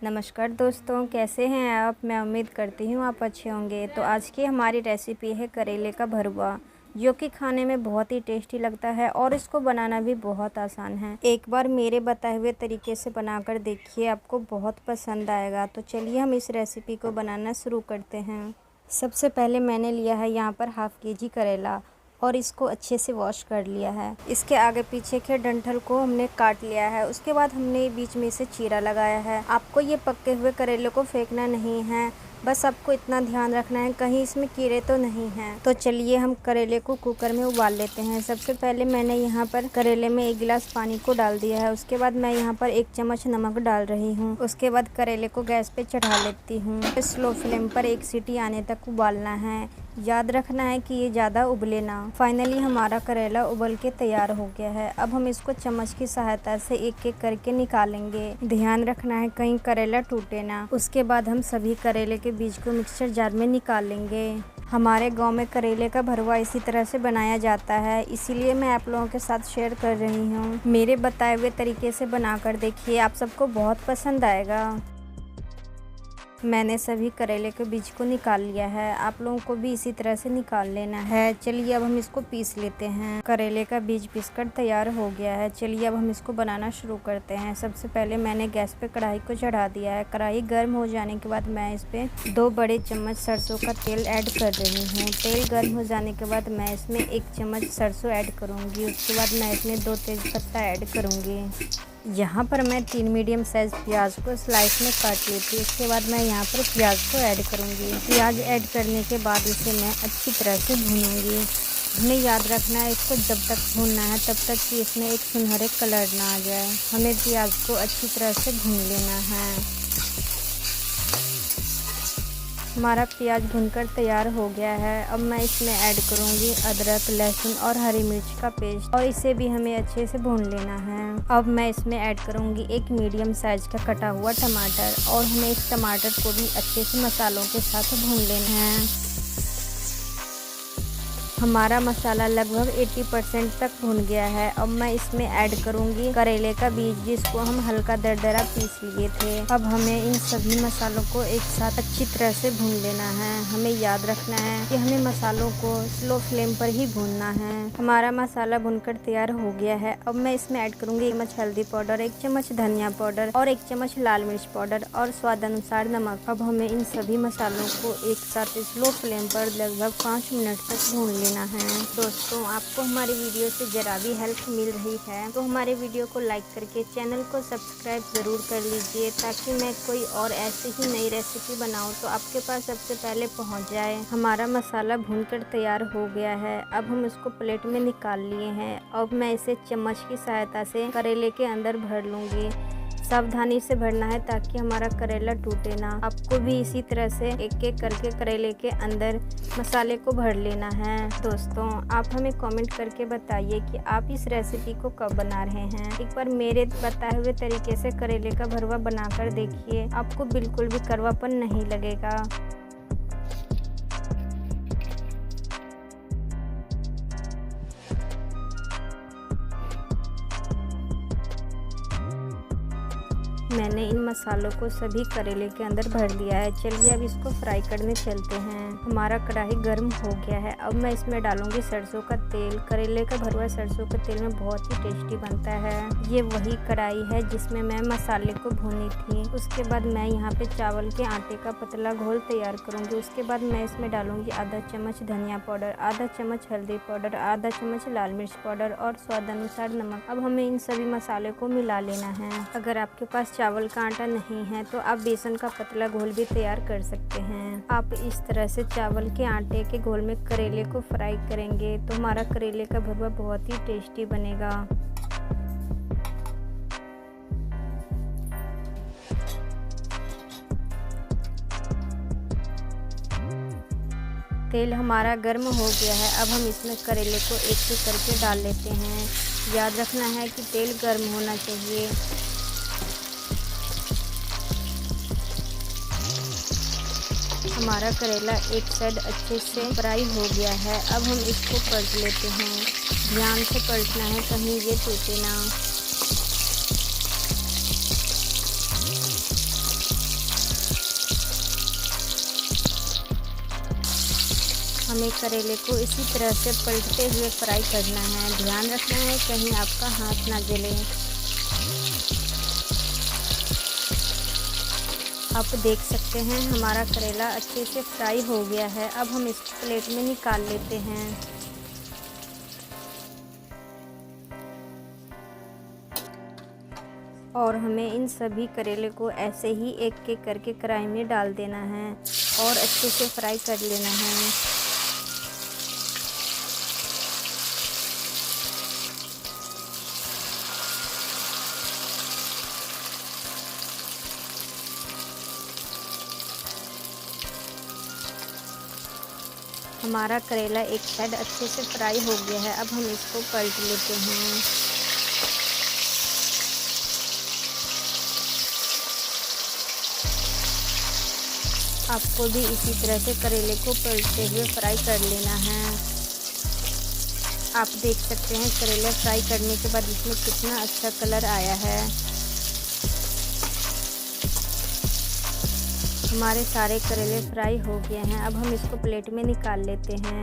नमस्कार दोस्तों, कैसे हैं आप। मैं उम्मीद करती हूँ आप अच्छे होंगे। तो आज की हमारी रेसिपी है करेले का भरवा, जो कि खाने में बहुत ही टेस्टी लगता है और इसको बनाना भी बहुत आसान है। एक बार मेरे बताए हुए तरीके से बनाकर देखिए, आपको बहुत पसंद आएगा। तो चलिए हम इस रेसिपी को बनाना शुरू करते हैं। सबसे पहले मैंने लिया है यहाँ पर हाफ केजी करेला और इसको अच्छे से वॉश कर लिया है। इसके आगे पीछे के डंठल को हमने काट लिया है। उसके बाद हमने बीच में से चीरा लगाया है। आपको ये पके हुए करेले को फेंकना नहीं है, बस आपको इतना ध्यान रखना है कहीं इसमें कीड़े तो नहीं हैं। तो चलिए हम करेले को कुकर में उबाल लेते हैं। सबसे पहले मैंने यहाँ पर करेले में 1 गिलास पानी को डाल दिया है। उसके बाद मैं यहाँ पर 1 चम्मच नमक डाल रही हूँ। उसके बाद करेले को गैस पे चढ़ा लेती हूँ। स्लो फ्लेम पर 1 सीटी आने तक उबालना है। याद रखना है कि ये ज़्यादा उबले ना। फाइनली हमारा करेला उबल के तैयार हो गया है। अब हम इसको चम्मच की सहायता से एक एक करके निकालेंगे। ध्यान रखना है कहीं करेला टूटे ना। उसके बाद हम सभी करेले के बीज को मिक्सर जार में निकाल लेंगे। हमारे गांव में करेले का भरवा इसी तरह से बनाया जाता है, इसीलिए मैं आप लोगों के साथ शेयर कर रही हूँ। मेरे बताए हुए तरीके से बनाकर देखिए, आप सबको बहुत पसंद आएगा। मैंने सभी करेले के बीज को निकाल लिया है। आप लोगों को भी इसी तरह से निकाल लेना है। चलिए अब हम इसको पीस लेते हैं। करेले का बीज पीसकर तैयार हो गया है। चलिए अब हम इसको बनाना शुरू करते हैं। सबसे पहले मैंने गैस पे कढ़ाई को चढ़ा दिया है। कढ़ाई गर्म हो जाने के बाद मैं इस पे 2 बड़े चम्मच सरसों का तेल ऐड कर रही हूँ। तेल गर्म हो जाने के बाद मैं इसमें 1 चम्मच सरसों ऐड करूँगी। उसके बाद मैं इसमें 2 तेज़पत्ता ऐड करूँगी। यहाँ पर मैं 3 मीडियम साइज़ प्याज को स्लाइस में काट ली थी। उसके बाद मैं यहाँ पर प्याज को ऐड करूँगी। प्याज ऐड करने के बाद इसे मैं अच्छी तरह से भूनूंगी। हमें याद रखना है इसको जब तक भूनना है तब तक कि इसमें एक सुनहरे कलर ना आ जाए। हमें प्याज को अच्छी तरह से भून लेना है। हमारा प्याज भुनकर तैयार हो गया है। अब मैं इसमें ऐड करूंगी अदरक, लहसुन और हरी मिर्च का पेस्ट और इसे भी हमें अच्छे से भून लेना है। अब मैं इसमें ऐड करूंगी 1 मीडियम साइज का कटा हुआ टमाटर और हमें इस टमाटर को भी अच्छे से मसालों के साथ भून लेना है। हमारा मसाला लगभग 80% तक भुन गया है। अब मैं इसमें ऐड करूंगी करेले का बीज, जिसको हम हल्का दरदरा पीस लिए थे। अब हमें इन सभी मसालों को एक साथ अच्छी तरह से भून लेना है। हमें याद रखना है कि हमें मसालों को स्लो फ्लेम पर ही भूनना है। हमारा मसाला भुनकर तैयार हो गया है। अब मैं इसमें ऐड करूंगी 1 चम्मच हल्दी पाउडर, 1 चम्मच धनिया पाउडर और 1 चम्मच लाल मिर्च पाउडर और स्वाद अनुसार नमक। अब हमें इन सभी मसालों को एक साथ स्लो फ्लेम पर लगभग 5 मिनट तक भून लेना है। दोस्तों, आपको हमारी वीडियो से जरा भी हेल्प मिल रही है तो हमारे वीडियो को लाइक करके चैनल को सब्सक्राइब ज़रूर कर लीजिए, ताकि मैं कोई और ऐसी ही नई रेसिपी बनाऊं तो आपके पास सबसे पहले पहुंच जाए। हमारा मसाला भूनकर तैयार हो गया है। अब हम इसको प्लेट में निकाल लिए हैं। अब मैं इसे चम्मच की सहायता से करेले के अंदर भर लूँगी। सावधानी से भरना है ताकि हमारा करेला टूटे ना। आपको भी इसी तरह से एक एक करके करेले के अंदर मसाले को भर लेना है। दोस्तों, आप हमें कमेंट करके बताइए कि आप इस रेसिपी को कब बना रहे हैं। एक बार मेरे बताए हुए तरीके से करेले का भरवा बनाकर देखिए, आपको बिल्कुल भी कड़वापन नहीं लगेगा। मैंने इन मसालों को सभी करेले के अंदर भर दिया है। चलिए अब इसको फ्राई करने चलते हैं। हमारा कढ़ाई गर्म हो गया है। अब मैं इसमें डालूंगी सरसों का तेल। करेले का भरवा सरसों के तेल में बहुत ही टेस्टी बनता है। ये वही कढ़ाई है जिसमें मैं मसाले को भूनी थी। उसके बाद मैं यहाँ पे चावल के आटे का पतला घोल तैयार करूँगी। उसके बाद मैं इसमें डालूंगी आधा चम्मच धनिया पाउडर, आधा चम्मच हल्दी पाउडर, आधा चम्मच लाल मिर्च पाउडर और स्वाद अनुसार नमक। अब हमें इन सभी मसाले को मिला लेना है। अगर आपके पास चावल का आटा नहीं है तो आप बेसन का पतला घोल भी तैयार कर सकते हैं। आप इस तरह से चावल के आटे के घोल में करेले को फ्राई करेंगे तो हमारा करेले का भरवा बहुत ही टेस्टी बनेगा। तेल हमारा गर्म हो गया है। अब हम इसमें करेले को एक एक करके डाल लेते हैं। याद रखना है कि तेल गर्म होना चाहिए। हमारा करेला एक साइड अच्छे से फ्राई हो गया है। अब हम इसको पलट लेते हैं। ध्यान से पलटना है कहीं ये टूटे ना। हमें करेले को इसी तरह से पलटते हुए फ्राई करना है। ध्यान रखना है कहीं आपका हाथ ना जले। आप देख सकते हैं हमारा करेला अच्छे से फ्राई हो गया है। अब हम इसको प्लेट में निकाल लेते हैं। और हमें इन सभी करेले को ऐसे ही एक एक करके कढ़ाई में डाल देना है और अच्छे से फ्राई कर लेना है। हमारा करेला एक साइड अच्छे से फ्राई हो गया है। अब हम इसको पलट लेते हैं। आपको भी इसी तरह से करेले को पलटते हुए फ्राई कर लेना है। आप देख सकते हैं करेला फ्राई करने के बाद इसमें कितना अच्छा कलर आया है। हमारे सारे करेले फ्राई हो गए हैं। अब हम इसको प्लेट में निकाल लेते हैं।